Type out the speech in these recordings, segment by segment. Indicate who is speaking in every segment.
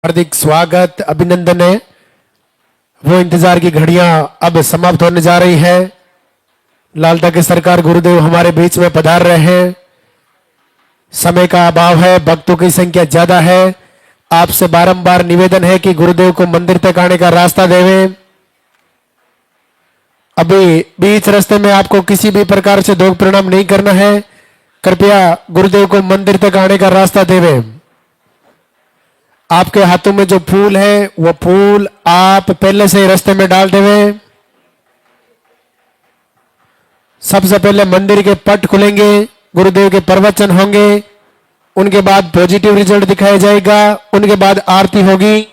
Speaker 1: हार्दिक स्वागत अभिनंदन है। वो इंतजार की घड़ियां अब समाप्त होने जा रही है। लालता के सरकार गुरुदेव हमारे बीच में पधार रहे हैं। समय का अभाव है, भक्तों की संख्या ज्यादा है। आपसे बारंबार निवेदन है कि गुरुदेव को मंदिर तक आने का रास्ता देवें। अभी बीच रास्ते में आपको किसी भी प्रकार से दोग परिणाम नहीं करना है। कृपया गुरुदेव को मंदिर तक आने का रास्ता देवें। आपके हाथों में जो फूल है वो फूल आप पहले से ही रास्ते में डाल देवे। सबसे पहले मंदिर के पट खुलेंगे, गुरुदेव के प्रवचन होंगे, उनके बाद पॉजिटिव रिजल्ट दिखाया जाएगा, उनके बाद आरती होगी।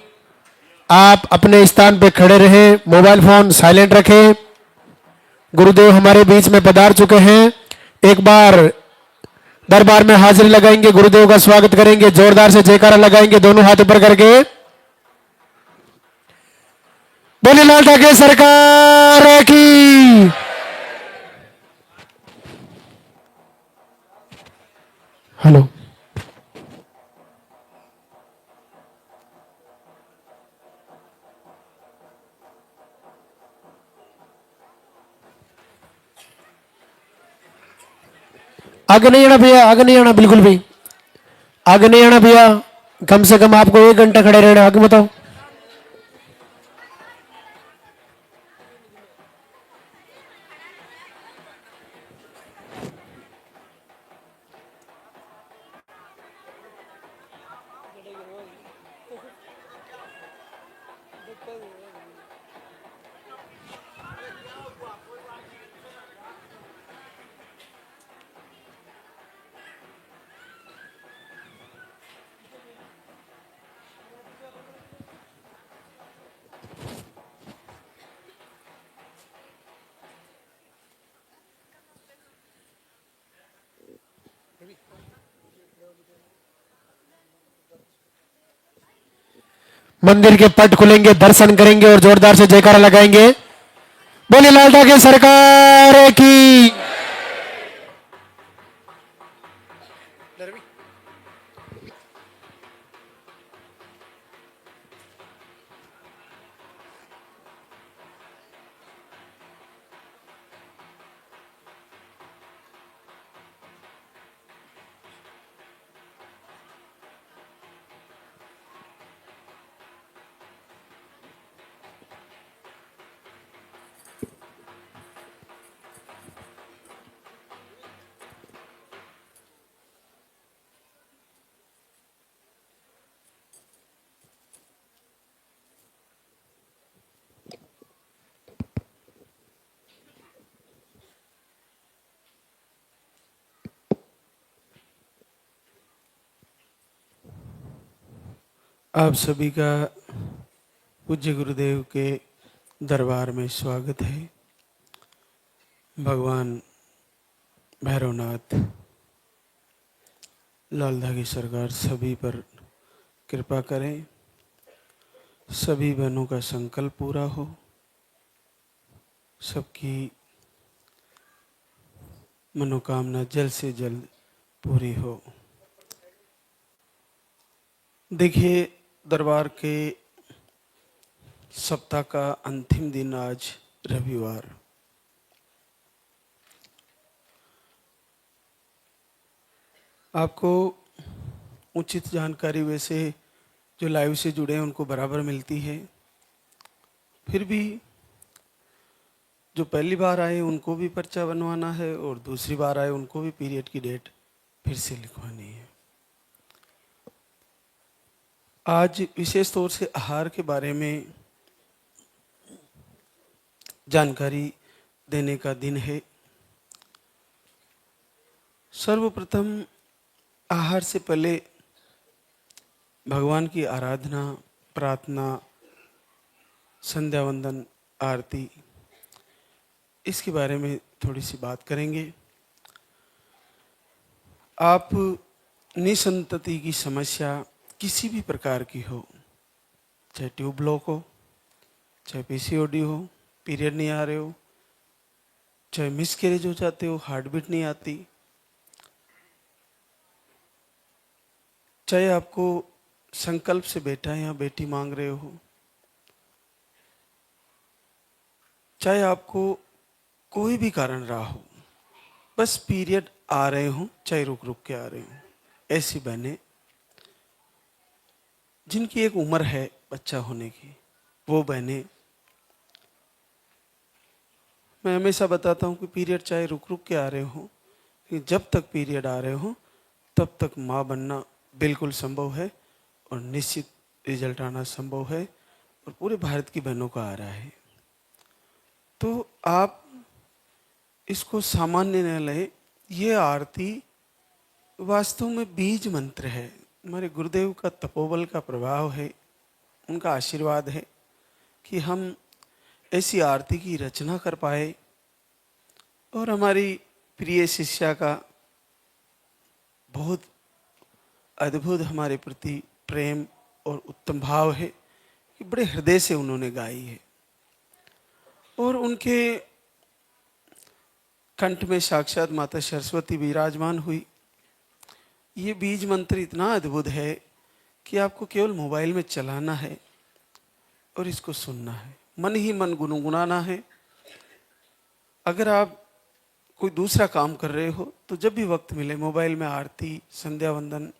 Speaker 1: आप अपने स्थान पे खड़े रहें, मोबाइल फोन साइलेंट रखें। गुरुदेव हमारे बीच में पधार चुके हैं। एक बार दरबार में हाजिरी लगाएंगे, गुरुदेव का स्वागत करेंगे, जोरदार से जयकारा लगाएंगे, दोनों हाथ ऊपर करके। बोले लालता के सरकार की। हेलो, आगे नहीं आना भैया, आगे नहीं आना, बिल्कुल भी आगे नहीं आना भैया। कम से कम आपको 1 घंटा खड़े रहना। आगे बताओ। मंदिर के पट खुलेंगे, दर्शन करेंगे और जोरदार से जयकारा लगाएंगे। बोले लालता की सरकार की।
Speaker 2: आप सभी का पूज्य गुरुदेव के दरबार में स्वागत है। भगवान भैरवनाथ लालधा की सरकार सभी पर कृपा करें, सभी बहनों का संकल्प पूरा हो, सबकी मनोकामना जल्द से जल्द पूरी हो। देखिए, दरबार के सप्ताह का अंतिम दिन आज रविवार। आपको उचित जानकारी वैसे जो लाइव से जुड़े हैं उनको बराबर मिलती है, फिर भी जो पहली बार आए उनको भी पर्चा बनवाना है और दूसरी बार आए उनको भी पीरियड की डेट फिर से लिखवानी है। आज विशेष तौर से आहार के बारे में जानकारी देने का दिन है। सर्वप्रथम आहार से पहले भगवान की आराधना, प्रार्थना, संध्या वंदन, आरती, इसके बारे में थोड़ी सी बात करेंगे। आप निसंतति की समस्या किसी भी प्रकार की हो, चाहे ट्यूब ब्लॉक हो, चाहे पीसीओडी हो, पीरियड नहीं आ रहे हो, चाहे मिसकैरेज हो जाते हो, हार्ट बीट नहीं आती, चाहे आपको संकल्प से बेटा या बेटी मांग रहे हो, चाहे आपको कोई भी कारण रहा हो, बस पीरियड आ रहे हो, चाहे रुक रुक के आ रहे हो, ऐसी बहनें जिनकी एक उम्र है बच्चा होने की, वो बहनें, मैं हमेशा बताता हूँ कि पीरियड चाहे रुक रुक के आ रहे हो, कि जब तक पीरियड आ रहे हो तब तक माँ बनना बिल्कुल संभव है और निश्चित रिजल्ट आना संभव है, और पूरे भारत की बहनों का आ रहा है। तो आप इसको सामान्य न लें, ये आरती वास्तव में बीज मंत्र है। हमारे गुरुदेव का तपोबल का प्रभाव है, उनका आशीर्वाद है कि हम ऐसी आरती की रचना कर पाए, और हमारी प्रिय शिष्या का बहुत अद्भुत हमारे प्रति प्रेम और उत्तम भाव है कि बड़े हृदय से उन्होंने गाई है, और उनके कंठ में साक्षात माता सरस्वती विराजमान हुई। ये बीज मंत्र इतना अद्भुत है कि आपको केवल मोबाइल में चलाना है और इसको सुनना है, मन ही मन गुनगुनाना है। अगर आप कोई दूसरा काम कर रहे हो तो जब भी वक्त मिले मोबाइल में आरती, संध्या वंदन,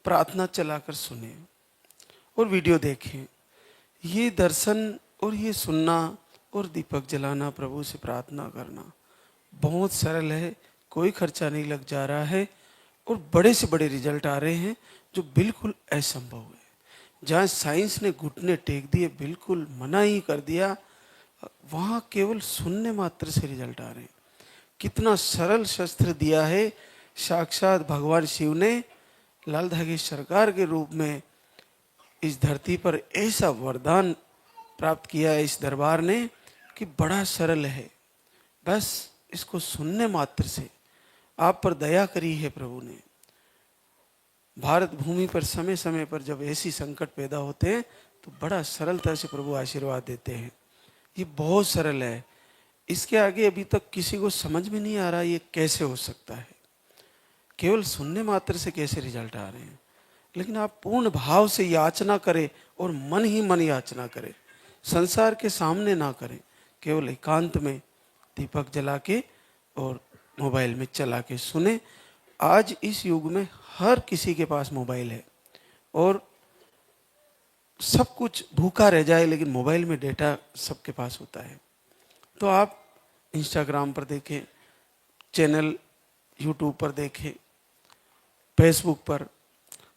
Speaker 2: प्रार्थना चलाकर सुने और वीडियो देखें। ये दर्शन और ये सुनना और दीपक जलाना, प्रभु से प्रार्थना करना बहुत सरल है, कोई खर्चा नहीं लग जा रहा है, और बड़े से बड़े रिजल्ट आ रहे हैं जो बिल्कुल असंभव है। जहाँ साइंस ने घुटने टेक दिए, बिल्कुल मना ही कर दिया, वहाँ केवल सुनने मात्र से रिजल्ट आ रहे हैं। कितना सरल शस्त्र दिया है साक्षात भगवान शिव ने लाल धागे सरकार के रूप में इस धरती पर, ऐसा वरदान प्राप्त किया है इस दरबार ने कि बड़ा सरल है। बस इसको सुनने मात्र से आप पर दया करी है प्रभु ने। भारत भूमि पर समय समय पर जब ऐसी संकट पैदा होते हैं तो बड़ा सरलता से प्रभु आशीर्वाद देते हैं। ये बहुत सरल है, इसके आगे अभी तक किसी को समझ में नहीं आ रहा ये कैसे हो सकता है, केवल सुनने मात्र से कैसे रिजल्ट आ रहे हैं। लेकिन आप पूर्ण भाव से याचना करें और मन ही मन याचना करें, संसार के सामने ना करें, केवल एकांत में दीपक जला के और मोबाइल में चला के सुने। आज इस युग में हर किसी के पास मोबाइल है, और सब कुछ भूखा रह जाए लेकिन मोबाइल में डेटा सबके पास होता है। तो आप इंस्टाग्राम पर देखें, चैनल यूट्यूब पर देखें, फेसबुक पर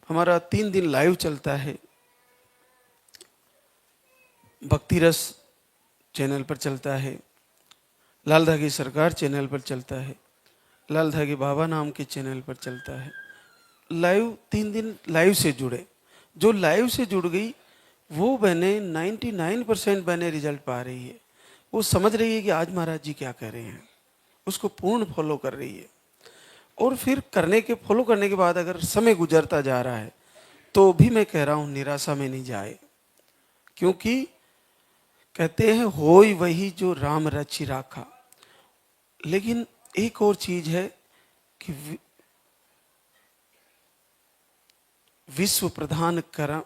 Speaker 2: हमारा 3 दिन लाइव चलता है, भक्ति रस चैनल पर चलता है, लाल धागे सरकार चैनल पर चलता है, लाल धागे बाबा नाम के चैनल पर चलता है। लाइव 3 दिन लाइव से जुड़े, जो लाइव से जुड़ गई वो बहनें 99% बहनें रिजल्ट पा रही है। वो समझ रही है कि आज महाराज जी क्या कह रहे हैं, उसको पूर्ण फॉलो कर रही है। और फिर फॉलो करने के बाद अगर समय गुजरता जा रहा है तो भी मैं कह रहा हूँ निराशा में नहीं जाए, क्योंकि कहते हैं होई वही जो राम रचि राखा। लेकिन एक और चीज है कि विश्व प्रधान कर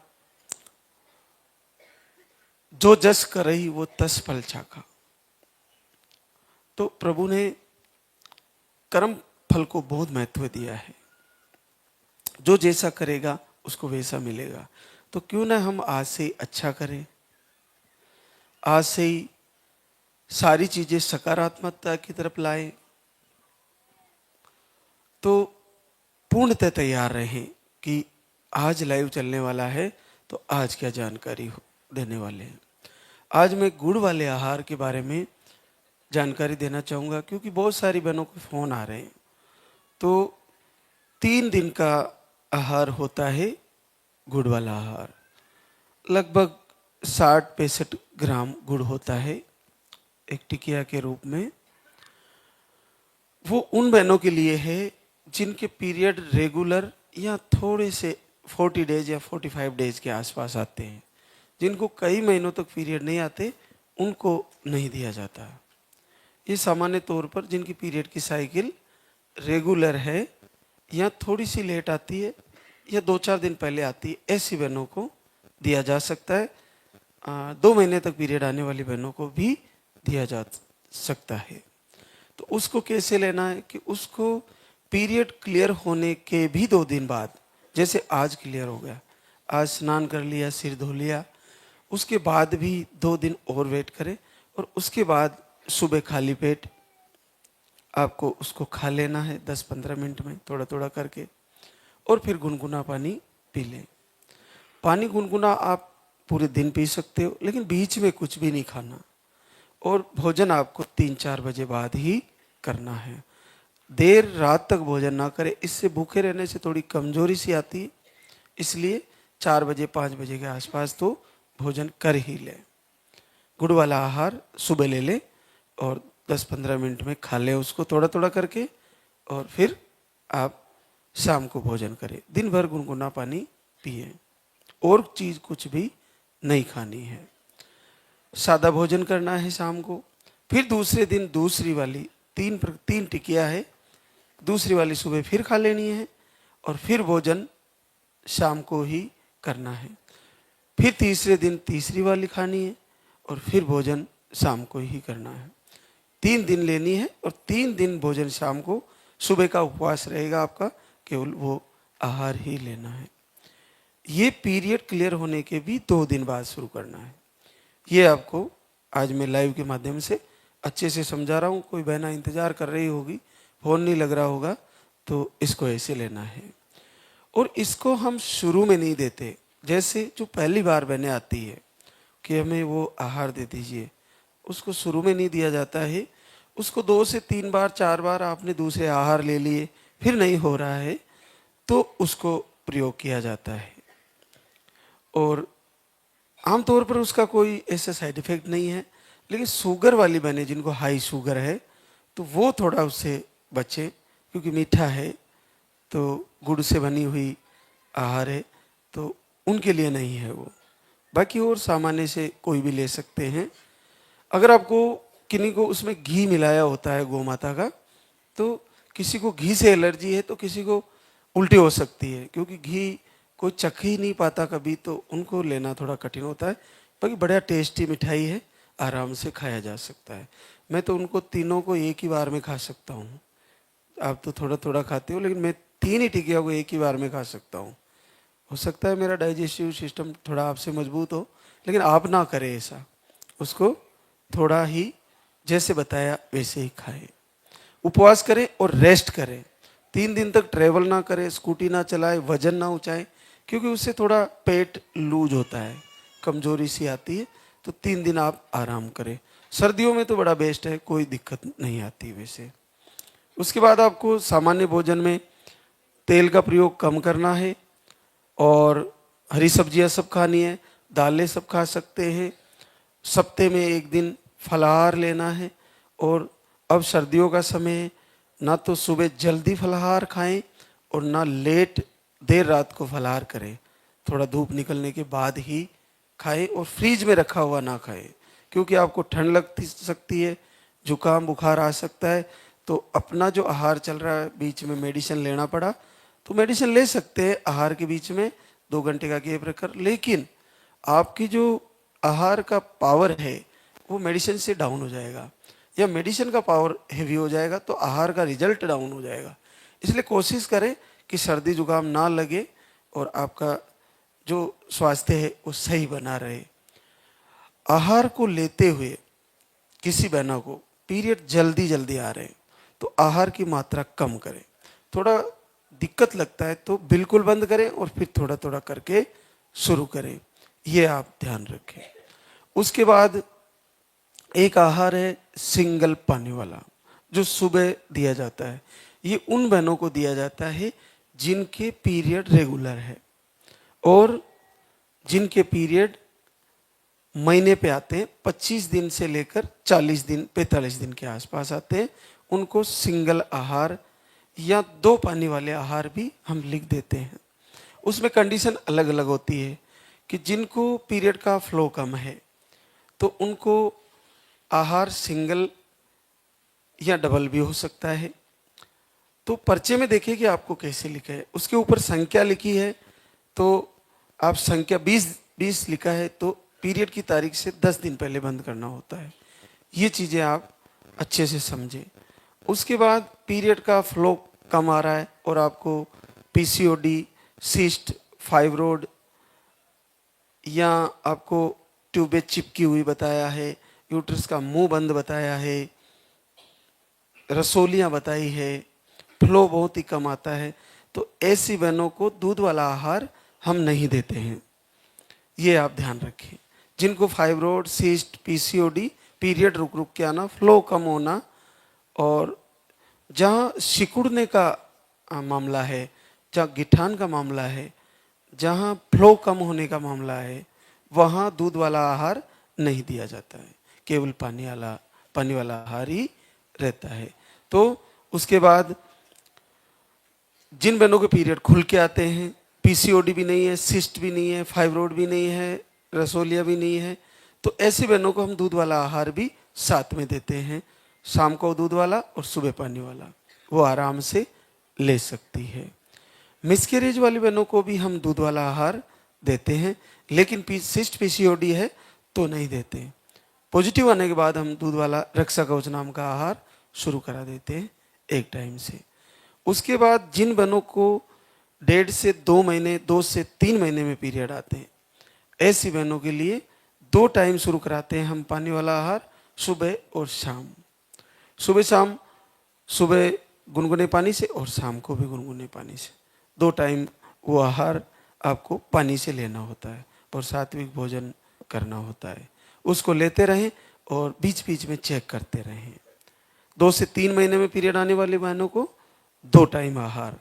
Speaker 2: जो जस करही वो तस फल चाखा। तो प्रभु ने कर्म फल को बहुत महत्व दिया है, जो जैसा करेगा उसको वैसा मिलेगा। तो क्यों ना हम आज से ही अच्छा करें, आज से ही सारी चीजें सकारात्मकता की तरफ लाएं। तो पूर्णतः तैयार रहें कि आज लाइव चलने वाला है तो आज क्या जानकारी देने वाले हैं। आज मैं गुड़ वाले आहार के बारे में जानकारी देना चाहूँगा, क्योंकि बहुत सारी बहनों को फ़ोन आ रहे हैं। तो 3 दिन का आहार होता है गुड़ वाला आहार, लगभग 60-65 ग्राम गुड़ होता है एक टिकिया के रूप में। वो उन बहनों के लिए है जिनके पीरियड रेगुलर या थोड़े से 40 डेज या 45 डेज के आसपास आते हैं। जिनको कई महीनों तक पीरियड नहीं आते उनको नहीं दिया जाता। ये सामान्य तौर पर जिनकी पीरियड की साइकिल रेगुलर है या थोड़ी सी लेट आती है या 2-4 दिन पहले आती है, ऐसी बहनों को दिया जा सकता है। 2 महीने तक पीरियड आने वाली बहनों को भी दिया जा सकता है। तो उसको कैसे लेना है कि उसको पीरियड क्लियर होने के भी 2 दिन बाद, जैसे आज क्लियर हो गया, आज स्नान कर लिया, सिर धो लिया, उसके बाद भी 2 दिन और वेट करें और उसके बाद सुबह खाली पेट आपको उसको खा लेना है 10-15 मिनट में थोड़ा थोड़ा करके, और फिर गुनगुना पानी पी लें। पानी गुनगुना आप पूरे दिन पी सकते हो, लेकिन बीच में कुछ भी नहीं खाना, और भोजन आपको 3-4 बजे बाद ही करना है। देर रात तक भोजन ना करें, इससे भूखे रहने से थोड़ी कमजोरी सी आती है, इसलिए 4 बजे 5 बजे के आसपास तो भोजन कर ही ले। गुड़ वाला आहार सुबह ले ले और 10-15 मिनट में खा ले उसको थोड़ा थोड़ा करके, और फिर आप शाम को भोजन करें। दिन भर गुनगुना पानी पिए, और चीज़ कुछ भी नहीं खानी है। सादा भोजन करना है शाम को। फिर दूसरे दिन दूसरी वाली 3 टिकिया है, दूसरी वाली सुबह फिर खा लेनी है, और फिर भोजन शाम को ही करना है। फिर तीसरे दिन तीसरी वाली खानी है, और फिर भोजन शाम को ही करना है। 3 दिन लेनी है, और 3 दिन भोजन शाम को, सुबह का उपवास रहेगा आपका, केवल वो आहार ही लेना है। ये पीरियड क्लियर होने के भी 2 दिन बाद शुरू करना है। ये आपको आज मैं लाइव के माध्यम से अच्छे से समझा रहा हूँ। कोई बहना इंतजार कर रही होगी, फोन नहीं लग रहा होगा, तो इसको ऐसे लेना है। और इसको हम शुरू में नहीं देते, जैसे जो पहली बार बहने आती है कि हमें वो आहार दे दीजिए, उसको शुरू में नहीं दिया जाता है। उसको 2 से 3 बार 4 बार आपने दूसरे आहार ले लिए, फिर नहीं हो रहा है, तो उसको प्रयोग किया जाता है। और आमतौर पर उसका कोई ऐसा साइड इफेक्ट नहीं है, लेकिन शुगर वाली बहनें जिनको हाई शुगर है, तो वो थोड़ा उससे बचे, क्योंकि मीठा है, तो गुड़ से बनी हुई आहार है, तो उनके लिए नहीं है वो। बाकी और सामान्य से कोई भी ले सकते हैं। अगर आपको किन्हीं को उसमें घी मिलाया होता है गौ माता का, तो किसी को घी से एलर्जी है, तो किसी को उल्टी हो सकती है, क्योंकि घी कोई चख ही नहीं पाता कभी, तो उनको लेना थोड़ा कठिन होता है। बाकी बढ़िया टेस्टी मिठाई है, आराम से खाया जा सकता है। मैं तो उनको तीनों को एक ही बार में खा सकता हूँ। आप तो थोड़ा थोड़ा खाते हो, लेकिन मैं 3 ही टिकिया को एक ही बार में खा सकता हूँ। हो सकता है मेरा डाइजेस्टिव सिस्टम थोड़ा आपसे मजबूत हो, लेकिन आप ना करें ऐसा, उसको थोड़ा ही जैसे बताया वैसे ही खाएं। उपवास करें और रेस्ट करें। 3 दिन तक ट्रेवल ना करें, स्कूटी ना चलाएं, वजन ना उठाएं, क्योंकि उससे थोड़ा पेट लूज होता है, कमजोरी सी आती है। तो 3 दिन आप आराम करें। सर्दियों में तो बड़ा बेस्ट है, कोई दिक्कत नहीं आती वैसे। उसके बाद आपको सामान्य भोजन में तेल का प्रयोग कम करना है, और हरी सब्जियां सब खानी है, दालें सब खा सकते हैं। सप्ते में 1 दिन फलाहार लेना है। और अब सर्दियों का समय, ना तो सुबह जल्दी फलाहार खाएं और ना लेट देर रात को फलाहार करें। थोड़ा धूप निकलने के बाद ही खाएं, और फ्रीज में रखा हुआ ना खाएं, क्योंकि आपको ठंड लग सकती है, जुकाम बुखार आ सकता है। तो अपना जो आहार चल रहा है, बीच में मेडिसिन लेना पड़ा, तो मेडिसिन ले सकते हैं आहार के बीच में 2 घंटे का गैप रखकर, लेकिन आपकी जो आहार का पावर है वो मेडिसिन से डाउन हो जाएगा, या मेडिसिन का पावर हेवी हो जाएगा, तो आहार का रिजल्ट डाउन हो जाएगा। इसलिए कोशिश करें कि सर्दी जुकाम ना लगे और आपका जो स्वास्थ्य है वो सही बना रहे। आहार को लेते हुए किसी बहना को पीरियड जल्दी जल्दी आ रहे हैं, तो आहार की मात्रा कम करें। थोड़ा दिक्कत लगता है तो बिल्कुल बंद करें, और फिर थोड़ा थोड़ा करके शुरू करें। ये आप ध्यान रखें। उसके बाद एक आहार है सिंगल पानी वाला, जो सुबह दिया जाता है। ये उन बहनों को दिया जाता है जिनके पीरियड रेगुलर है, और जिनके पीरियड महीने पे आते हैं, 25 दिन से लेकर 40 दिन 45 दिन के आसपास आते हैं, उनको सिंगल आहार या 2 पानी वाले आहार भी हम लिख देते हैं। उसमें कंडीशन अलग अलग होती है कि जिनको पीरियड का फ्लो कम है, तो उनको आहार सिंगल या डबल भी हो सकता है। तो पर्चे में देखिए कि आपको कैसे लिखा है, उसके ऊपर संख्या लिखी है तो आप संख्या 20 लिखा है तो पीरियड की तारीख से 10 दिन पहले बंद करना होता है। ये चीज़ें आप अच्छे से समझें। उसके बाद पीरियड का फ्लो कम आ रहा है और आपको पीसीओडी, सिस्ट, फाइब्रोड या आपको ट्यूबें चिपकी हुई बताया है, यूट्रस का मुंह बंद बताया है, रसोलियाँ बताई है, फ्लो बहुत ही कम आता है, तो ऐसी बहनों को दूध वाला आहार हम नहीं देते हैं। ये आप ध्यान रखें। जिनको फाइब्रोड, सिस्ट, पीसीओडी, पीरियड रुक रुक के आना, फ्लो कम होना और जहाँ सिकुड़ने का मामला है, जहाँ गिठान का मामला है, जहाँ फ्लो कम होने का मामला है, वहाँ दूध वाला आहार नहीं दिया जाता है, केवल पानी वाला आहार ही रहता है। तो उसके बाद जिन बहनों के पीरियड खुल के आते हैं, पीसीओडी भी नहीं है, सिस्ट भी नहीं है, फाइब्रोड भी नहीं है, रसोलिया भी नहीं है, तो ऐसी बहनों को हम दूध वाला आहार भी साथ में देते हैं। शाम को दूध वाला और सुबह पानी वाला, वो आराम से ले सकती है। मिसकैरेज वाली बहनों को भी हम दूध वाला आहार देते हैं, लेकिन सिस्ट पीसीओडी है तो नहीं देते। पॉजिटिव आने के बाद हम दूध वाला रक्षा कवच नाम का आहार शुरू करा देते हैं एक टाइम से। उसके बाद जिन बहनों को 1.5 से 2 महीने, 2 से 3 महीने में पीरियड आते हैं, ऐसी बहनों के लिए 2 टाइम शुरू कराते हैं हम पानी वाला आहार, सुबह और शाम। सुबह शाम, सुबह गुनगुने पानी से और शाम को भी गुनगुने पानी से 2 टाइम वो आहार आपको पानी से लेना होता है और सात्विक भोजन करना होता है। उसको लेते रहें और बीच बीच में चेक करते रहें। 2 से 3 महीने में पीरियड आने वाली बहनों को 2 टाइम आहार,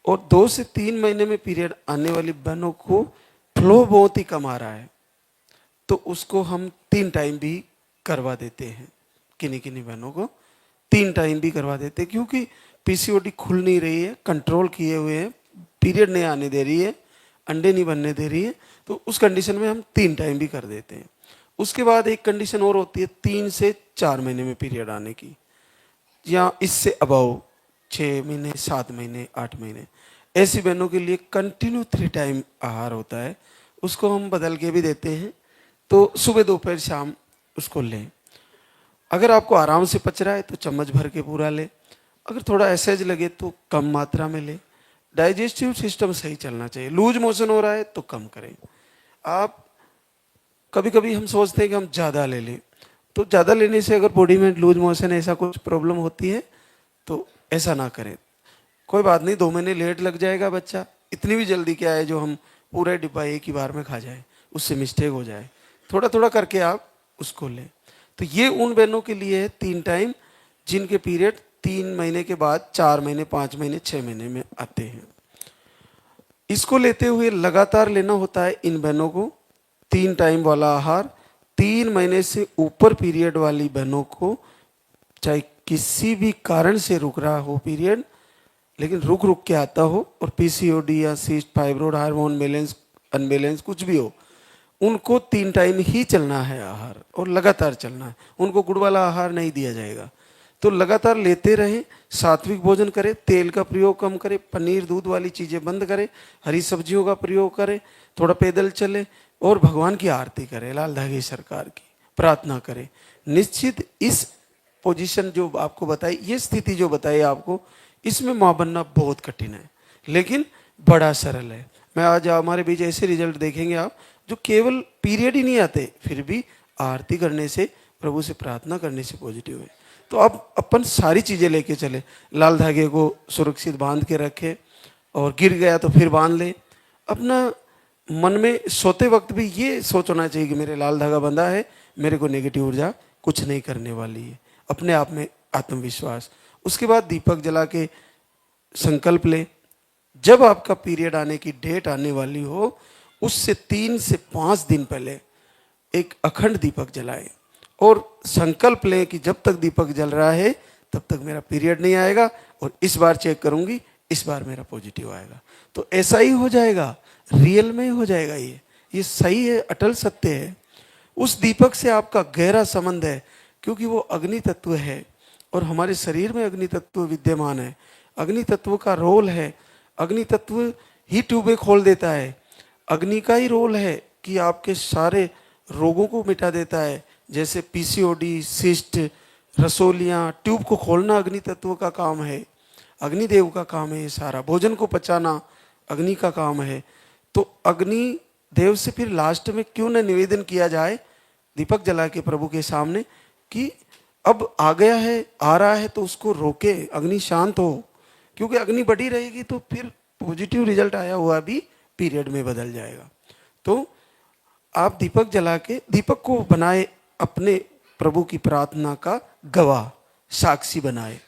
Speaker 2: और 2 से 3 महीने में पीरियड आने वाली बहनों को फ्लो बहुत ही कम आ रहा है तो उसको हम 3 टाइम भी करवा देते हैं। किन्हीं किन्हीं बहनों को 3 टाइम भी करवा देते हैं, क्योंकि पीसीओडी खुल नहीं रही है, कंट्रोल किए हुए हैं, पीरियड नहीं आने दे रही है, अंडे नहीं बनने दे रही है, तो उस कंडीशन में हम 3 टाइम भी कर देते हैं। उसके बाद एक कंडीशन और होती है 3 से 4 महीने में पीरियड आने की, या इससे अबाउ 6 महीने, 7 महीने, 8 महीने, ऐसी बहनों के लिए कंटिन्यू 3 टाइम आहार होता है। उसको हम बदल के भी देते हैं, तो सुबह, दोपहर, शाम उसको लें। अगर आपको आराम से पच रहा है तो चम्मच भर के पूरा ले, अगर थोड़ा एसेज लगे तो कम मात्रा में ले। डाइजेस्टिव सिस्टम सही चलना चाहिए। लूज मोशन हो रहा है तो कम करें। आप कभी कभी हम सोचते हैं कि हम ज़्यादा ले लें, तो ज़्यादा लेने से अगर बॉडी में लूज मोशन ऐसा कुछ प्रॉब्लम होती है तो ऐसा ना करें। कोई बात नहीं, 2 महीने लेट लग जाएगा बच्चा, इतनी भी जल्दी क्या है जो हम पूरा डिब्बा एक ही बार में खा जाए, उससे मिस्टेक हो जाए। थोड़ा थोड़ा करके आप उसको लें। तो ये उन बहनों के लिए है 3 टाइम जिनके पीरियड 3 महीने के बाद 4 महीने, 5 महीने, 6 महीने में आते हैं। इसको लेते हुए लगातार लेना होता है इन बहनों को 3 टाइम वाला आहार। 3 महीने से ऊपर पीरियड वाली बहनों को, चाहे किसी भी कारण से रुक रहा हो पीरियड, लेकिन रुक रुक के आता हो, और पीसीओडी या सिस्ट, फाइब्रोड, हार्मोन बैलेंस, अनबैलेंस कुछ भी हो, उनको 3 टाइम ही चलना है आहार, और लगातार चलना है। उनको गुड़ वाला आहार नहीं दिया जाएगा। तो लगातार लेते रहें, सात्विक भोजन करें, तेल का प्रयोग कम करें, पनीर, दूध वाली चीज़ें बंद करें, हरी सब्जियों का प्रयोग करें, थोड़ा पैदल चलें और भगवान की आरती करें, लाल धागे सरकार की प्रार्थना करें। निश्चित इस पोजीशन जो आपको बताई, ये स्थिति जो बताई आपको, इसमें माँ बनना बहुत कठिन है, लेकिन बड़ा सरल है। मैं आज हमारे बीच ऐसे रिजल्ट देखेंगे आप, जो केवल पीरियड ही नहीं आते, फिर भी आरती करने से, प्रभु से प्रार्थना करने से पॉजिटिव है। तो अब अपन सारी चीज़ें लेके चले, लाल धागे को सुरक्षित बांध के रखें, और गिर गया तो फिर बांध ले। अपना मन में सोते वक्त भी ये सोच होना चाहिए कि मेरे लाल धागा बंधा है, मेरे को नेगेटिव ऊर्जा कुछ नहीं करने वाली है। अपने आप में आत्मविश्वास। उसके बाद दीपक जला के संकल्प ले, जब आपका पीरियड आने की डेट आने वाली हो, उससे 3 से 5 दिन पहले एक अखंड दीपक जलाएं और संकल्प लें कि जब तक दीपक जल रहा है तब तक मेरा पीरियड नहीं आएगा, और इस बार चेक करूंगी, इस बार मेरा पॉजिटिव आएगा। तो ऐसा ही हो जाएगा, रियल में हो जाएगा। ये सही है, अटल सत्य है। उस दीपक से आपका गहरा संबंध है, क्योंकि वो अग्नि तत्व है और हमारे शरीर में अग्नि तत्व विद्यमान है। अग्नि तत्व का रोल है, अग्नि तत्व ही ट्यूबें खोल देता है। अग्नि का ही रोल है कि आपके सारे रोगों को मिटा देता है, जैसे पीसीओडी, सिस्ट, रसोलियाँ, ट्यूब को खोलना अग्नि तत्व का काम है, अग्निदेव का काम है ये सारा। भोजन को पचाना अग्नि का काम है। तो अग्नि देव से फिर लास्ट में क्यों न निवेदन किया जाए दीपक जला के प्रभु के सामने कि अब आ गया है, आ रहा है तो उसको रोके, अग्नि शांत हो, क्योंकि अग्नि बढ़ी रहेगी तो फिर पॉजिटिव रिजल्ट आया हुआ भी पीरियड में बदल जाएगा। तो आप दीपक जला के दीपक को बनाए अपने प्रभु की प्रार्थना का गवाह, साक्षी बनाए।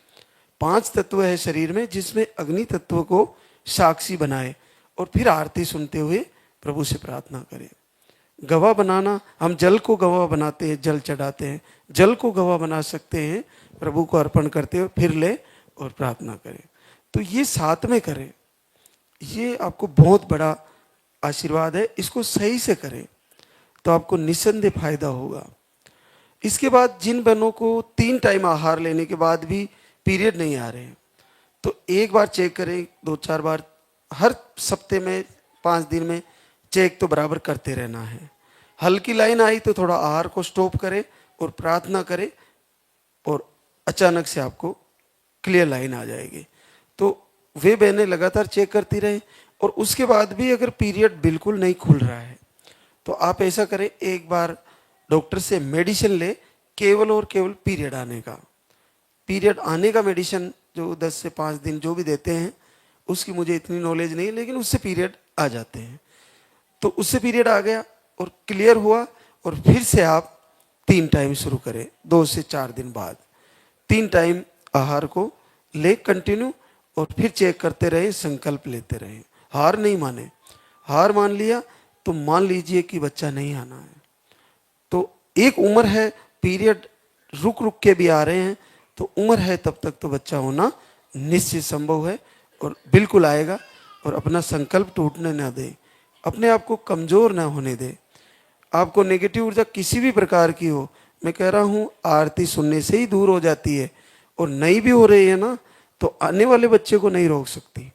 Speaker 2: 5 तत्व है शरीर में जिसमें अग्नि तत्व को साक्षी बनाए और फिर आरती सुनते हुए प्रभु से प्रार्थना करें। गवाह बनाना, हम जल को गवाह बनाते हैं, जल चढ़ाते हैं, जल को गवाह बना सकते हैं, प्रभु को अर्पण करते हुए फिर ले और प्रार्थना करें। तो ये साथ में करें, ये आपको बहुत बड़ा आशीर्वाद है। इसको सही से करें तो आपको निस्संदेह फायदा होगा। इसके बाद जिन बहनों को 3 टाइम आहार लेने के बाद भी पीरियड नहीं आ रहे हैं, तो एक बार चेक करें, 2-4 बार, हर सप्ते में 5 दिन में चेक तो बराबर करते रहना है। हल्की लाइन आई तो थोड़ा आहार को स्टॉप करें और प्रार्थना करें और अचानक से आपको क्लियर लाइन आ जाएगी। तो वे बहनें लगातार चेक करती रहें। और उसके बाद भी अगर पीरियड बिल्कुल नहीं खुल रहा है तो आप ऐसा करें, एक बार डॉक्टर से मेडिसिन ले, केवल और केवल पीरियड आने का। पीरियड आने का मेडिसिन जो 10 से 5 दिन जो भी देते हैं, उसकी मुझे इतनी नॉलेज नहीं, लेकिन उससे पीरियड आ जाते हैं। तो उससे पीरियड आ गया और क्लियर हुआ और फिर से आप 3 टाइम शुरू करें, 2 से 4 दिन बाद 3 टाइम आहार को ले कंटिन्यू, और फिर चेक करते रहे, संकल्प लेते रहे। हार नहीं माने, हार मान लिया तो मान लीजिए कि बच्चा नहीं आना है। तो एक उम्र है, पीरियड रुक रुक के भी आ रहे हैं, तो उम्र है तब तक तो बच्चा होना निश्चित संभव है और बिल्कुल आएगा। और अपना संकल्प टूटने ना दे, अपने आप को कमजोर ना होने दे। आपको नेगेटिव ऊर्जा किसी भी प्रकार की हो, मैं कह रहा हूँ आरती सुनने से ही दूर हो जाती है। और नहीं भी हो रही है ना, तो आने वाले बच्चे को नहीं रोक सकती,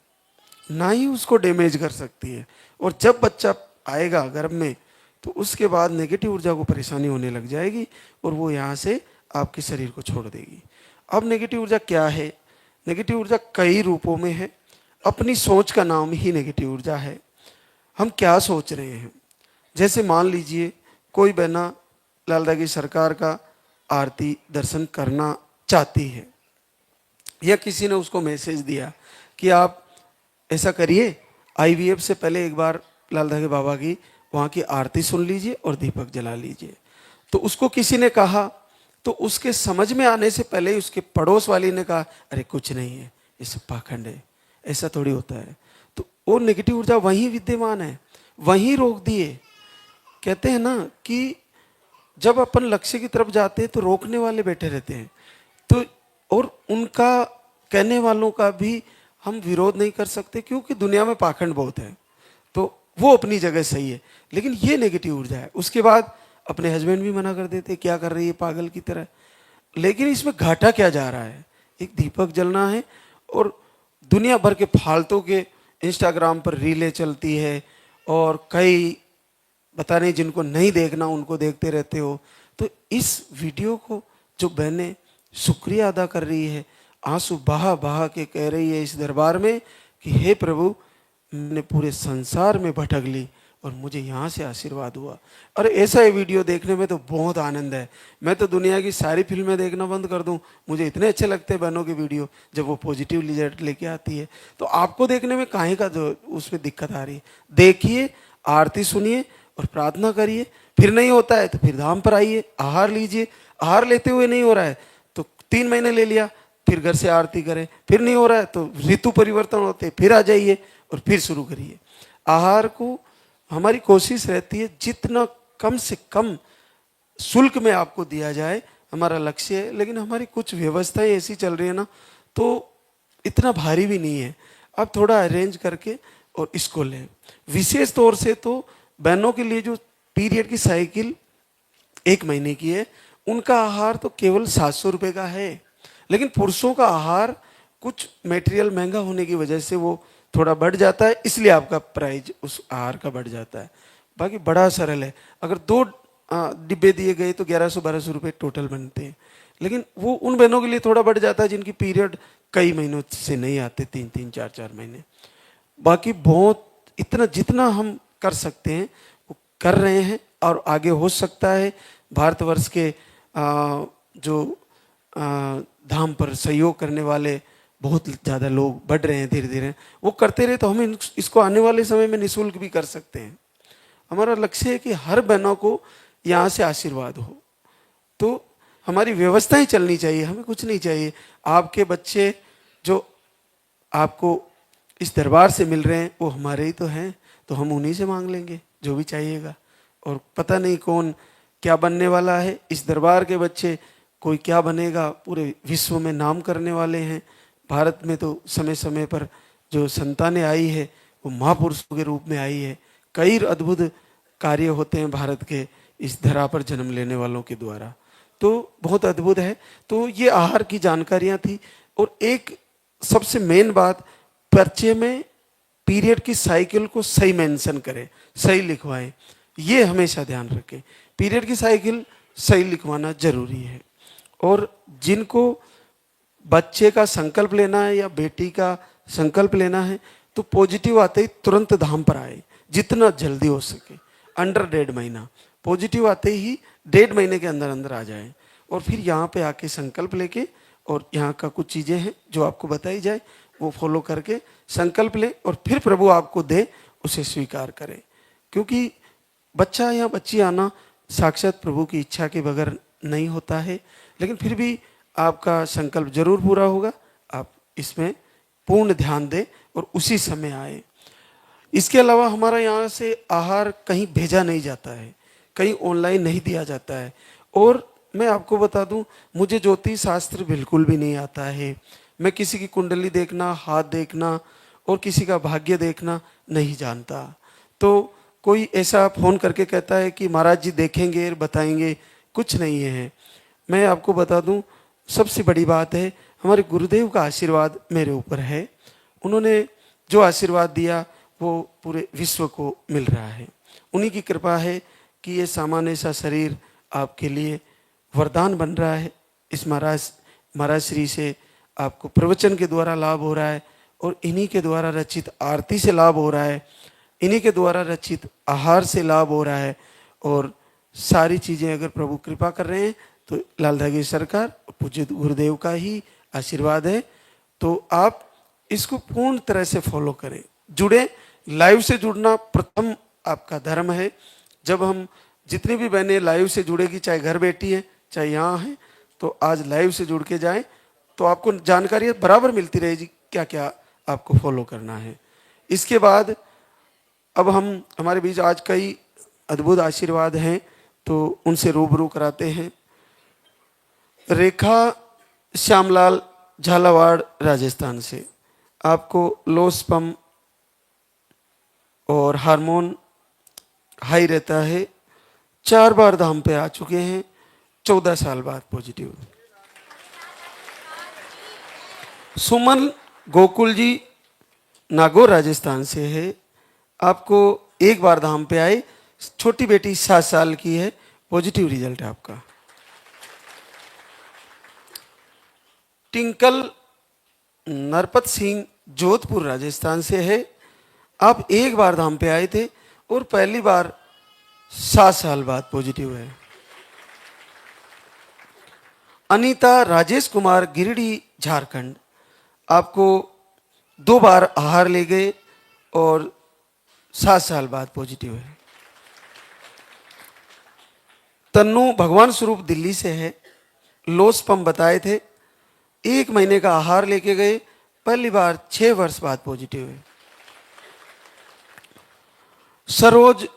Speaker 2: ना ही उसको डैमेज कर सकती है। और जब बच्चा आएगा गर्भ में, तो उसके बाद नेगेटिव ऊर्जा को परेशानी होने लग जाएगी और वो यहाँ से आपके शरीर को छोड़ देगी। अब नेगेटिव ऊर्जा क्या है? नेगेटिव ऊर्जा कई रूपों में है। अपनी सोच का नाम ही नेगेटिव ऊर्जा है। हम क्या सोच रहे हैं? जैसे मान लीजिए कोई बहना लालदा की सरकार का आरती दर्शन करना चाहती है, या किसी ने उसको मैसेज दिया कि आप ऐसा करिए, आईवीएफ से पहले एक बार लालदा के बाबा की वहाँ की आरती सुन लीजिए और दीपक जला लीजिए। तो उसको किसी ने कहा, तो उसके समझ में आने से पहले ही उसके पड़ोस वाली ने कहा, अरे कुछ नहीं है, ये सब पाखंड है, ऐसा थोड़ी होता है। तो वो नेगेटिव ऊर्जा वहीं विद्यमान है, वहीं रोक दिए। कहते हैं ना कि जब अपन लक्ष्य की तरफ जाते हैं तो रोकने वाले बैठे रहते हैं, तो और उनका कहने वालों का भी हम विरोध नहीं कर सकते, क्योंकि दुनिया में पाखंड बहुत है। तो वो अपनी जगह सही है, लेकिन ये नेगेटिव ऊर्जा है। उसके बाद अपने हस्बैंड भी मना कर देते, क्या कर रही है पागल की तरह। लेकिन इसमें घाटा क्या जा रहा है? एक दीपक जलना है और दुनिया भर के फालतू के इंस्टाग्राम पर रीलें चलती है और कई पता नहीं जिनको नहीं देखना उनको देखते रहते हो। तो इस वीडियो को जो बहनें शुक्रिया अदा कर रही है, आंसू बहा बहा के कह रही है इस दरबार में कि हे प्रभु, मैंने पूरे संसार में भटक ली और मुझे यहाँ से आशीर्वाद हुआ। और ऐसा ये वीडियो देखने में तो बहुत आनंद है। मैं तो दुनिया की सारी फिल्में देखना बंद कर दूं, मुझे इतने अच्छे लगते हैं बहनों के वीडियो जब वो पॉजिटिव रिजल्ट लेके आती है। तो आपको देखने में काहे का जो उसमें दिक्कत आ रही है? देखिए, आरती सुनिए और प्रार्थना करिए। फिर नहीं होता है तो फिर धाम पर आइए, आहार लीजिए। आहार लेते हुए नहीं हो रहा है तो 3 महीने ले लिया, फिर घर से आरती करें। फिर नहीं हो रहा है तो ऋतु परिवर्तन होते, फिर आ जाइए और फिर शुरू करिए। आहार को हमारी कोशिश रहती है जितना कम से कम शुल्क में आपको दिया जाए, हमारा लक्ष्य है। लेकिन हमारी कुछ व्यवस्थाएं ऐसी चल रही है ना, तो इतना भारी भी नहीं है। आप थोड़ा अरेंज करके और इसको लें। विशेष तौर से तो बहनों के लिए जो पीरियड की साइकिल 1 महीने की है, उनका आहार तो केवल 700 रुपये का है। लेकिन पुरुषों का आहार कुछ मटेरियल महंगा होने की वजह से वो थोड़ा बढ़ जाता है, इसलिए आपका प्राइस उस आहार का बढ़ जाता है। बाकी बड़ा सरल है। अगर 2 डिब्बे दिए गए तो 1100-1200 रुपये टोटल बनते हैं। लेकिन वो उन बहनों के लिए थोड़ा बढ़ जाता है जिनकी पीरियड कई महीनों से नहीं आते, 3-3, 4-4 महीने। बाकी बहुत इतना जितना हम कर सकते हैं वो कर रहे हैं, और आगे हो सकता है। भारतवर्ष के जो धाम पर सहयोग करने वाले बहुत ज़्यादा लोग बढ़ रहे हैं धीरे धीरे, वो करते रहे तो हम इसको आने वाले समय में निःशुल्क भी कर सकते हैं। हमारा लक्ष्य है कि हर बहनों को यहाँ से आशीर्वाद हो। तो हमारी व्यवस्थाएं चलनी चाहिए, हमें कुछ नहीं चाहिए। आपके बच्चे जो आपको इस दरबार से मिल रहे हैं वो हमारे ही तो हैं, तो हम उन्हीं से मांग लेंगे जो भी चाहिएगा। और पता नहीं कौन क्या बनने वाला है। इस दरबार के बच्चे कोई क्या बनेगा, पूरे विश्व में नाम करने वाले हैं। भारत में तो समय समय पर जो संतानें आई है वो महापुरुषों के रूप में आई है। कई अद्भुत कार्य होते हैं भारत के इस धरा पर जन्म लेने वालों के द्वारा, तो बहुत अद्भुत है। तो ये आहार की जानकारियां थी। और एक सबसे मेन बात, पर्चे में पीरियड की साइकिल को सही मेंशन करें, सही लिखवाएं, ये हमेशा ध्यान रखें। पीरियड की साइकिल सही लिखवाना जरूरी है। और जिनको बच्चे का संकल्प लेना है या बेटी का संकल्प लेना है तो पॉजिटिव आते ही तुरंत धाम पर आए, जितना जल्दी हो सके। अंडर 1.5 महीना, पॉजिटिव आते ही 1.5 महीने के अंदर अंदर आ जाए। और फिर यहाँ पे आके संकल्प लेके, और यहाँ का कुछ चीज़ें हैं जो आपको बताई जाए वो फॉलो करके संकल्प लें, और फिर प्रभु आपको दे उसे स्वीकार करें। क्योंकि बच्चा या बच्ची आना साक्षात प्रभु की इच्छा के बगैर नहीं होता है। लेकिन फिर भी आपका संकल्प जरूर पूरा होगा। आप इसमें पूर्ण ध्यान दें और उसी समय आए। इसके अलावा हमारा यहाँ से आहार कहीं भेजा नहीं जाता है, कहीं ऑनलाइन नहीं दिया जाता है। और मैं आपको बता दूं, मुझे ज्योतिष शास्त्र बिल्कुल भी नहीं आता है। मैं किसी की कुंडली देखना, हाथ देखना और किसी का भाग्य देखना नहीं जानता। तो कोई ऐसा फोन करके कहता है कि महाराज जी देखेंगे बताएंगे, कुछ नहीं है। मैं आपको बता दूं, सबसे बड़ी बात है हमारे गुरुदेव का आशीर्वाद मेरे ऊपर है। उन्होंने जो आशीर्वाद दिया वो पूरे विश्व को मिल रहा है। उन्हीं की कृपा है कि ये सामान्य सा शरीर आपके लिए वरदान बन रहा है। इस महाराज श्री से आपको प्रवचन के द्वारा लाभ हो रहा है, और इन्हीं के द्वारा रचित आरती से लाभ हो रहा है, इन्हीं के द्वारा रचित आहार से लाभ हो रहा है। और सारी चीज़ें अगर प्रभु कृपा कर रहे हैं तो लाल धागे सरकार पूज्य गुरुदेव का ही आशीर्वाद है। तो आप इसको पूर्ण तरह से फॉलो करें, जुड़े। लाइव से जुड़ना प्रथम आपका धर्म है। जब हम जितनी भी बहनें लाइव से जुड़ेगी, चाहे घर बैठी है चाहे यहाँ है, तो आज लाइव से जुड़ के जाएं, तो आपको जानकारी बराबर मिलती रहेगी क्या क्या आपको फॉलो करना है। इसके बाद अब हम हमारे बीच आज कई अद्भुत आशीर्वाद हैं, तो उनसे रूबरू कराते हैं। रेखा श्यामलाल झालावाड़ राजस्थान से, आपको लो स्पर्म और हार्मोन हाई रहता है। 4 बार धाम पे आ चुके हैं, 14 साल बाद पॉजिटिव। सुमन गोकुल जी नागौर राजस्थान से है, आपको 1 बार धाम पे आए, छोटी बेटी 7 साल की है, पॉजिटिव रिजल्ट है आपका। टिंकल नरपत सिंह जोधपुर राजस्थान से है, आप 1 बार धाम पे आए थे और पहली बार 7 साल बाद पॉजिटिव है। अनीता राजेश कुमार गिरिडीह झारखंड, आपको 2 बार आहार ले गए और 7 साल बाद पॉजिटिव है। तन्नू भगवान स्वरूप दिल्ली से है, लो स्पर्म बताए थे, 1 महीने का आहार लेके गए, पहली बार 6 वर्ष बाद पॉजिटिव है। सरोज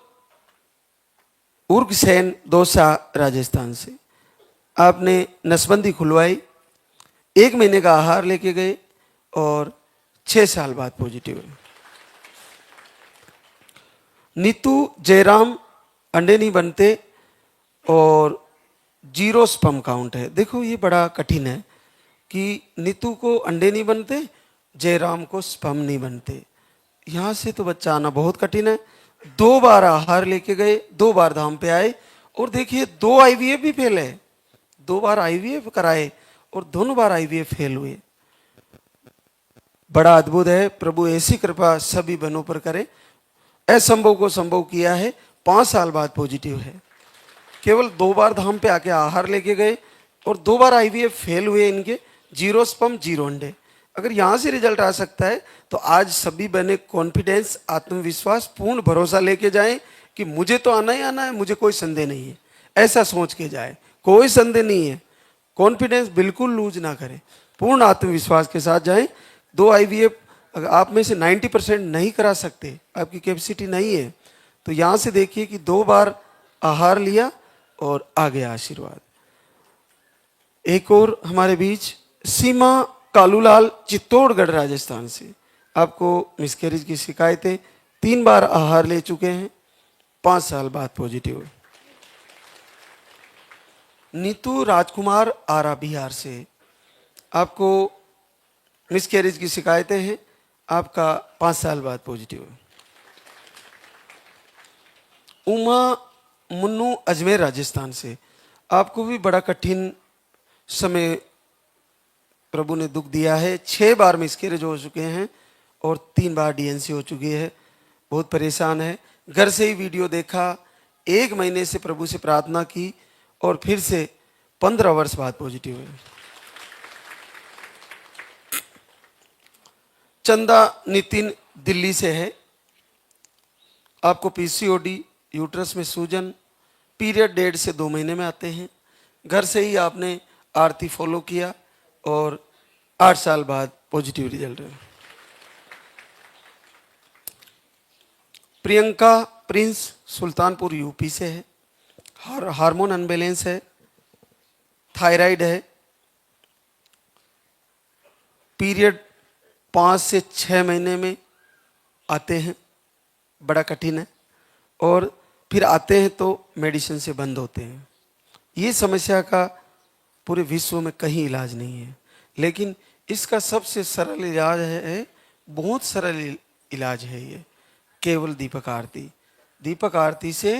Speaker 2: उर्ग सेन दौसा राजस्थान से, आपने नसबंदी खुलवाई, 1 महीने का आहार लेके गए और 6 साल बाद पॉजिटिव है। नीतू जयराम, अंडे नहीं बनते और 0 स्पर्म काउंट है। देखो ये बड़ा कठिन है कि नीतू को अंडे नहीं बनते, जयराम को स्पर्म नहीं बनते। यहाँ से तो बच्चा आना बहुत कठिन है। 2 बार आहार लेके गए, 2 बार धाम पे आए, और देखिए 2 आईवीएफ भी फेल है। 2 बार आईवीएफ कराए और दोनों बार आईवीएफ फेल हुए। बड़ा अद्भुत है। प्रभु ऐसी कृपा सभी बहनों पर करे। असंभव को संभव किया है। 5 साल बाद पॉजिटिव है। केवल 2 बार धाम पे आके आहार लेके गए और 2 बार आईवीएफ फेल हुए इनके, 0 स्पर्म 0 अंडे। अगर यहाँ से रिजल्ट आ सकता है तो आज सभी बहनें कॉन्फिडेंस, आत्मविश्वास, पूर्ण भरोसा लेके जाएं कि मुझे तो आना ही आना है, मुझे कोई संदेह नहीं है। ऐसा सोच के जाए, कोई संदेह नहीं है। कॉन्फिडेंस बिल्कुल लूज ना करें, पूर्ण आत्मविश्वास के साथ जाएं। 2 आईवीएफ अगर आप में से 90% नहीं करा सकते, आपकी कैपेसिटी नहीं है, तो यहाँ से देखिए कि 2 बार आहार लिया और आ गया आशीर्वाद। एक और हमारे बीच सीमा कालूलाल, चित्तौड़गढ़ राजस्थान से। आपको मिसकैरेज की शिकायतें, 3 बार आहार ले चुके हैं, 5 साल बाद पॉजिटिव। नीतू राजकुमार, आरा बिहार से। आपको मिसकैरेज की शिकायतें हैं, आपका 5 साल बाद पॉजिटिव। उमा मुन्नू, अजमेर राजस्थान से। आपको भी बड़ा कठिन समय प्रभु ने दुख दिया है। 6 बार मिसकैरेज हो चुके हैं और 3 बार डीएनसी हो चुकी है। बहुत परेशान है। घर से ही वीडियो देखा, 1 महीने से प्रभु से प्रार्थना की और फिर से 15 वर्ष बाद पॉजिटिव है। चंदा नितिन, दिल्ली से है। आपको पीसीओडी, यूट्रस में सूजन, पीरियड 1.5 से 2 महीने में आते हैं। घर से ही आपने आरती फॉलो किया और 8 साल बाद पॉजिटिव रिजल्ट है। प्रियंका प्रिंस, सुल्तानपुर यूपी से है। हार्मोन अनबैलेंस है, थायराइड है, पीरियड 5 से 6 महीने में आते हैं, बड़ा कठिन है, और फिर आते हैं तो मेडिसिन से बंद होते हैं। ये समस्या का पूरे विश्व में कहीं इलाज नहीं है, लेकिन इसका सबसे सरल इलाज है, बहुत सरल इलाज है ये, केवल दीपक आरती। दीपक आरती से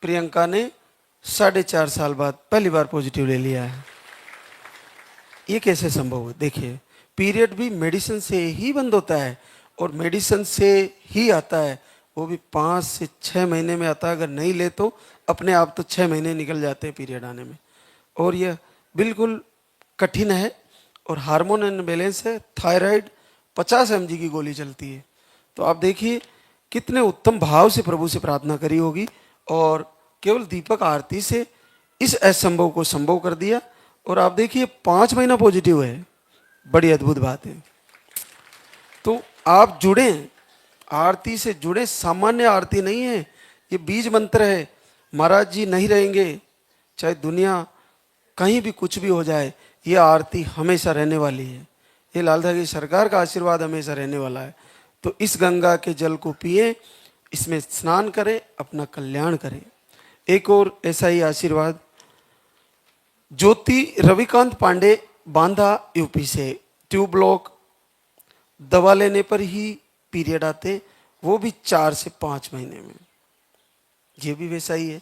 Speaker 2: प्रियंका ने 4.5 साल बाद पहली बार पॉजिटिव ले लिया है। ये कैसे संभव है? देखिए, पीरियड भी मेडिसिन से ही बंद होता है और मेडिसिन से ही आता है, वो भी 5 से 6 महीने में आता है। अगर नहीं ले तो अपने आप तो 6 महीने निकल जाते हैं पीरियड आने में, और यह बिल्कुल कठिन है। और हार्मोन अनबैलेंस है, थायराइड, 50 mg की गोली चलती है। तो आप देखिए कितने उत्तम भाव से प्रभु से प्रार्थना करी होगी और केवल दीपक आरती से इस असंभव को संभव कर दिया। और आप देखिए 5 महीना पॉजिटिव है, बड़ी अद्भुत बात है। तो आप जुड़े, आरती से जुड़े, सामान्य आरती नहीं है, ये बीज मंत्र है। महाराज जी नहीं रहेंगे, चाहे दुनिया कहीं भी कुछ भी हो जाए, ये आरती हमेशा रहने वाली है। ये लाल की सरकार का आशीर्वाद हमेशा रहने वाला है। तो इस गंगा के जल को पिए, इसमें स्नान करें, अपना कल्याण करें। एक और ऐसा ही आशीर्वाद, ज्योति रविकांत पांडे, बांदा यूपी से। ट्यूब ब्लॉक, दवा लेने पर ही पीरियड आते, वो भी 4 से 5 महीने में। ये भी वैसा ही है।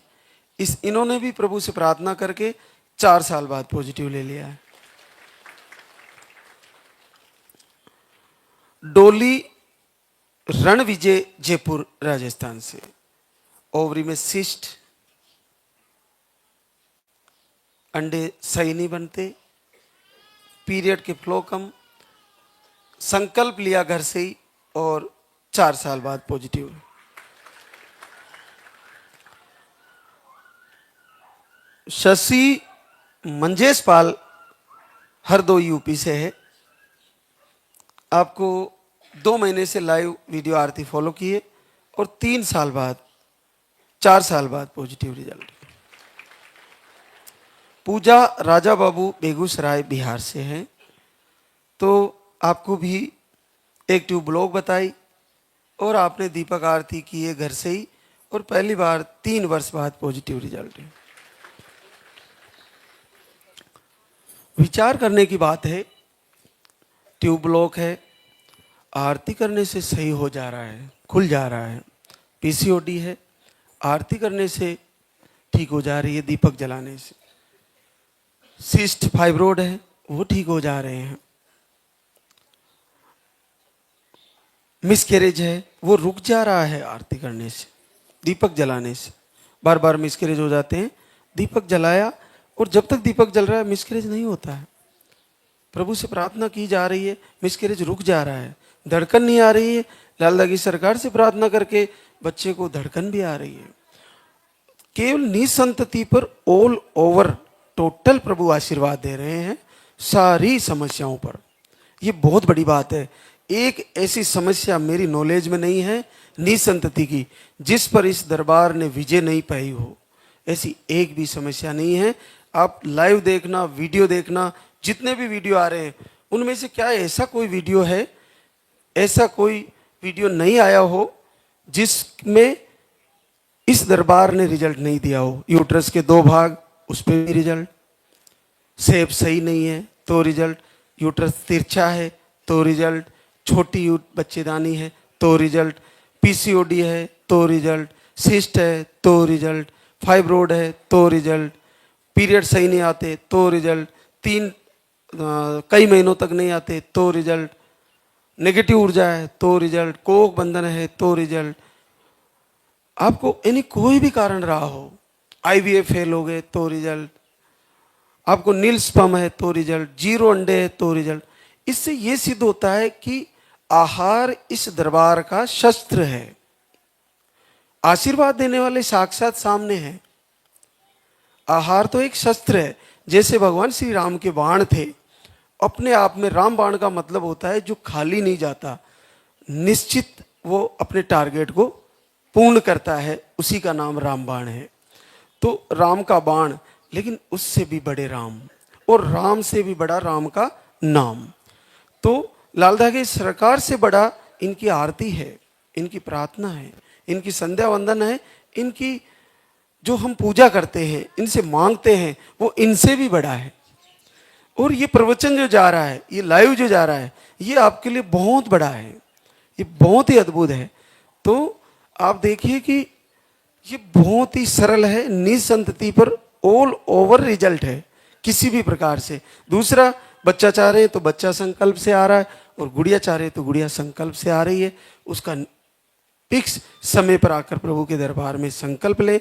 Speaker 2: इन्होंने भी प्रभु से प्रार्थना करके 4 साल बाद पॉजिटिव ले लिया है। डोली रणविजय, जयपुर राजस्थान से। ओवरी में सिस्ट, अंडे सही नहीं बनते, पीरियड के फ्लो कम, संकल्प लिया घर से ही और 4 साल बाद पॉजिटिव। शशि मंजेश पाल, हरदोई यूपी से है। आपको 2 महीने से लाइव वीडियो आरती फॉलो किए और 3 साल बाद, 4 साल बाद पॉजिटिव रिजल्ट। पूजा राजा बाबू, बेगूसराय बिहार से है। तो आपको भी एक ट्यूब ब्लॉक बताई और आपने दीपक आरती की है घर से ही, और पहली बार 3 वर्ष बाद पॉजिटिव रिजल्ट है। विचार करने की बात है ट्यूब ब्लॉक है, आरती करने से सही हो जा रहा है, खुल जा रहा है। पीसीओडी है, आरती करने से ठीक हो जा रही है, दीपक जलाने से। सिस्ट फाइब्रोड है, वो ठीक हो जा रहे हैं। मिसकैरेज है, वो रुक जा रहा है आरती करने से, दीपक जलाने से। बार बार मिसकैरेज हो जाते हैं, दीपक जलाया, और जब तक दीपक जल रहा है मिसकैरेज नहीं होता है। प्रभु से प्रार्थना की जा रही है, मिसकैरेज रुक जा रहा है, धड़कन नहीं आ रही है। लालदा की सरकार से प्रार्थना करके बच्चे को धड़कन भी आ रही है। केवल निसंतति पर ऑल ओवर टोटल प्रभु आशीर्वाद दे रहे हैं, सारी समस्याओं पर। ये बहुत बड़ी बात है। एक ऐसी समस्या मेरी नॉलेज में नहीं है निसंतति की जिस पर इस दरबार ने विजय नहीं पाई हो। ऐसी एक भी समस्या नहीं है। आप लाइव देखना, वीडियो देखना, जितने भी वीडियो आ रहे हैं उनमें से क्या ऐसा कोई वीडियो है, ऐसा कोई वीडियो नहीं आया हो जिसमें इस दरबार ने रिजल्ट नहीं दिया हो। यूट्रस के 2 भाग, उस पर भी रिजल्ट। सेप सही नहीं है तो रिजल्ट। यूट्रस तिरछा है तो रिजल्ट। छोटी बच्चेदानी है तो रिजल्ट। पीसीओडी है तो रिजल्ट। सिस्ट है तो रिजल्ट। फाइब्रोड है तो रिजल्ट। पीरियड सही नहीं आते तो रिजल्ट। कई महीनों तक नहीं आते तो रिजल्ट। नेगेटिव ऊर्जा है तो रिजल्ट। कोक बंधन है तो रिजल्ट। आपको यानी कोई भी कारण रहा हो, आईवीएफ फेल हो गए तो रिजल्ट, आपको नील स्पर्म है तो रिजल्ट, 0 अंडे है तो रिजल्ट। इससे यह सिद्ध होता है कि आहार इस दरबार का शस्त्र है। आशीर्वाद देने वाले साक्षात सामने हैं। आहार तो एक शस्त्र है। जैसे भगवान श्री राम के बाण थे, अपने आप में राम बाण का मतलब होता है जो खाली नहीं जाता, निश्चित वो अपने टारगेट को पूर्ण करता है, उसी का नाम राम बाण है। तो राम का बाण, लेकिन उससे भी बड़े राम, और राम से भी बड़ा राम का नाम। तो लालदा की सरकार से बड़ा इनकी आरती है, इनकी प्रार्थना है, इनकी संध्या वंदन है, इनकी जो हम पूजा करते हैं, इनसे मांगते हैं, वो इनसे भी बड़ा है। और ये प्रवचन जो जा रहा है, ये लाइव जो जा रहा है, ये आपके लिए बहुत बड़ा है, ये बहुत ही अद्भुत है। तो आप देखिए कि ये बहुत ही सरल है, निसंतति पर ऑल ओवर रिजल्ट है किसी भी प्रकार से। दूसरा, बच्चा चाह रहे हैं तो बच्चा संकल्प से आ रहा है, और गुड़िया चाह रहे हैं तो गुड़िया संकल्प से आ रही है। उसका फिक्स समय पर आकर प्रभु के दरबार में संकल्प ले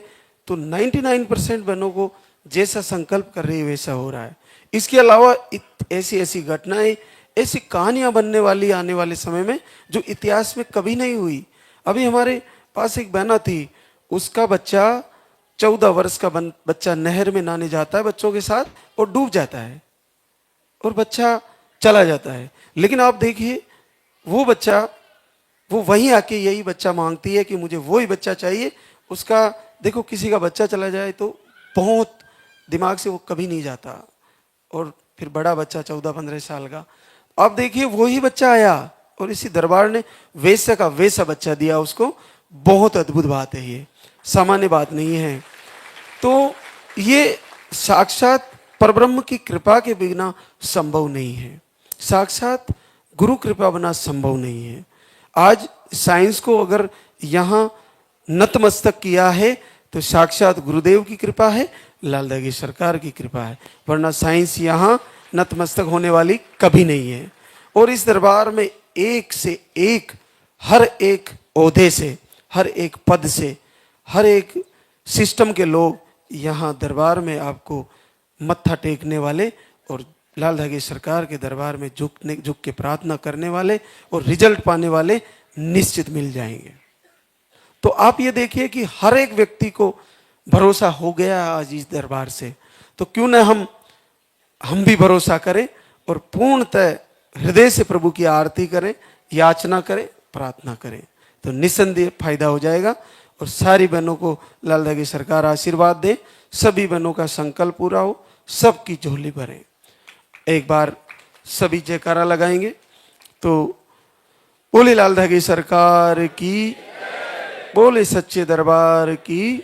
Speaker 2: तो 99% बहनों को जैसा संकल्प कर रही है वैसा हो रहा है। इसके अलावा ऐसी ऐसी घटनाएं, ऐसी कहानियां बनने वाली आने वाले समय में जो इतिहास में कभी नहीं हुई। अभी हमारे पास एक बहना थी, उसका बच्चा 14 वर्ष का बच्चा नहर में नहाने जाता है बच्चों के साथ और डूब जाता है और बच्चा चला जाता है। लेकिन आप देखिए वो बच्चा, वो वहीं आके यही बच्चा मांगती है कि मुझे वही बच्चा चाहिए। उसका देखो, किसी का बच्चा चला जाए तो बहुत दिमाग से वो कभी नहीं जाता, और फिर बड़ा बच्चा 14-15 साल का, आप देखिए वही बच्चा आया और इसी दरबार ने वैसा का वैसा बच्चा दिया उसको। बहुत अद्भुत बात है, ये सामान्य बात नहीं है। तो ये साक्षात परब्रह्म की कृपा के बिना संभव नहीं है, साक्षात गुरु कृपा बिना संभव नहीं है। आज साइंस को अगर यहाँ नतमस्तक किया है तो साक्षात गुरुदेव की कृपा है, लालदा की सरकार की कृपा है, वरना साइंस यहाँ नतमस्तक होने वाली कभी नहीं है। और इस दरबार में एक से एक, हर एक ओहदे से, हर एक पद से, हर एक सिस्टम के लोग यहाँ दरबार में आपको मत्था टेकने वाले और लालदा की सरकार के दरबार में झुक के प्रार्थना करने वाले और रिजल्ट पाने वाले निश्चित मिल जाएंगे। तो आप ये देखिए कि हर एक व्यक्ति को भरोसा हो गया आज इस दरबार से, तो क्यों न हम भी भरोसा करें और पूर्णतः हृदय से प्रभु की आरती करें, याचना करें, प्रार्थना करें, तो निस्संदेह फायदा हो जाएगा। और सारी बहनों को लालदा की सरकार आशीर्वाद दे, सभी बहनों का संकल्प पूरा हो, सबकी झोली भरे। एक बार सभी जयकारा लगाएंगे तो बोले लालदा की सरकार की, बोले सच्चे दरबार की।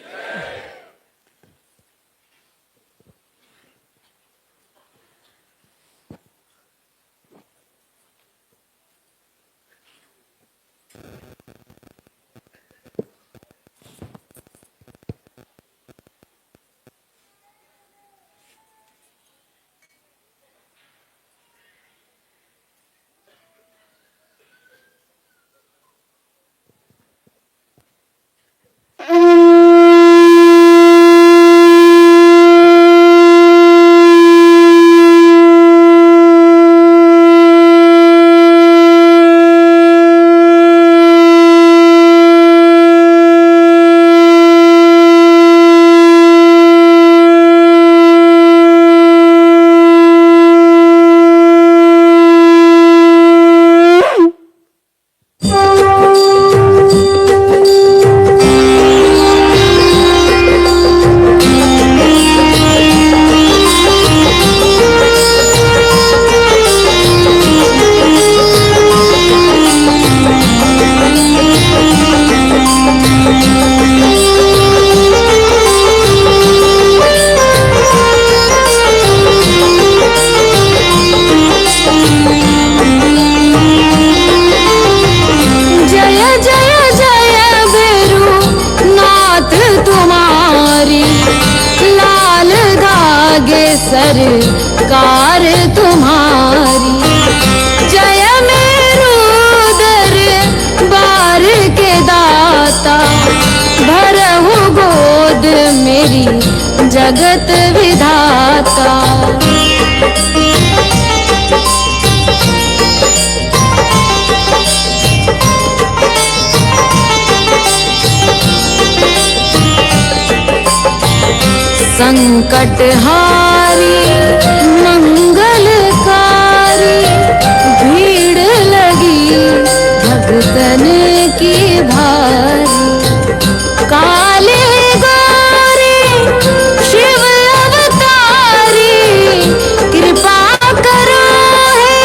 Speaker 3: सरकार तुम्हारी। जय मेरू दरबार के दाता, भरहु गोद मेरी जगत विधाता। संकट हारी मंगलकारी, भीड़ लगी भक्तन की भारी। काले गौरी शिव अवतारी, कृपा करो हे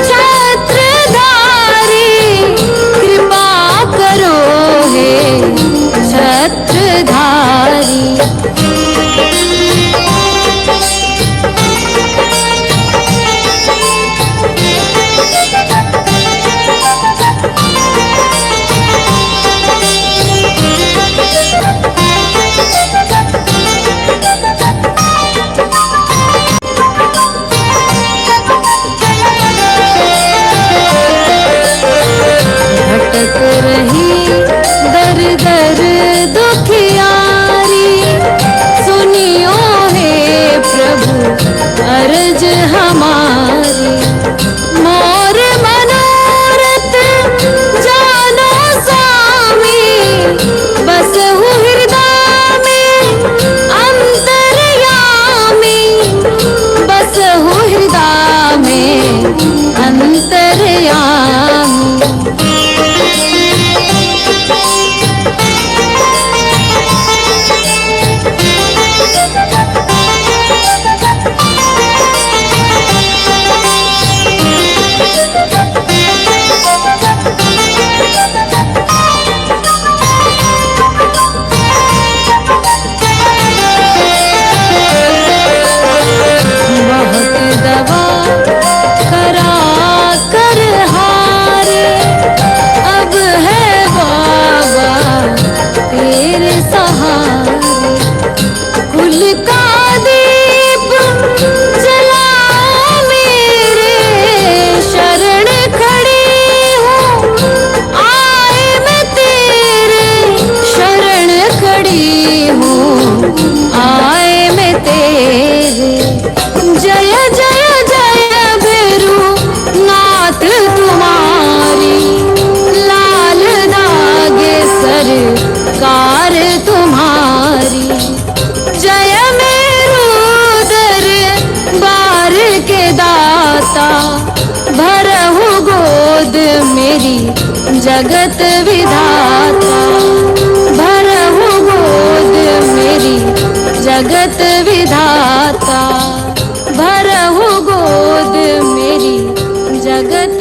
Speaker 3: छत्रधारी। कृपा करो हे छत्रधारी। भटक रही दर दर दुखियारी, सुनियो हे प्रभु अर्ज हमारी। मोर मनोरथ जानो स्वामी, बसहु हृदय में अंतर्यामी। बसहु हृदय में अंतर्यामी। बहुत दवा करा कर हारे, अब है बाबा तेरे सहारे। कुल का दीप जलाओ मेरे, शरण खड़ी हूँ आए मैं तेरे। शरण खड़ी हूँ आए मैं तेरे। जय जय जय भैरू नाथ तुम्हारी, लाल धागे सरकार तुम्हारी। जय मेरू दरबार के दाता, भरहु गोद मेरी जगत विधाता। भरहु गोद मेरी जगत विधाता। भरहु गोद मेरी जगत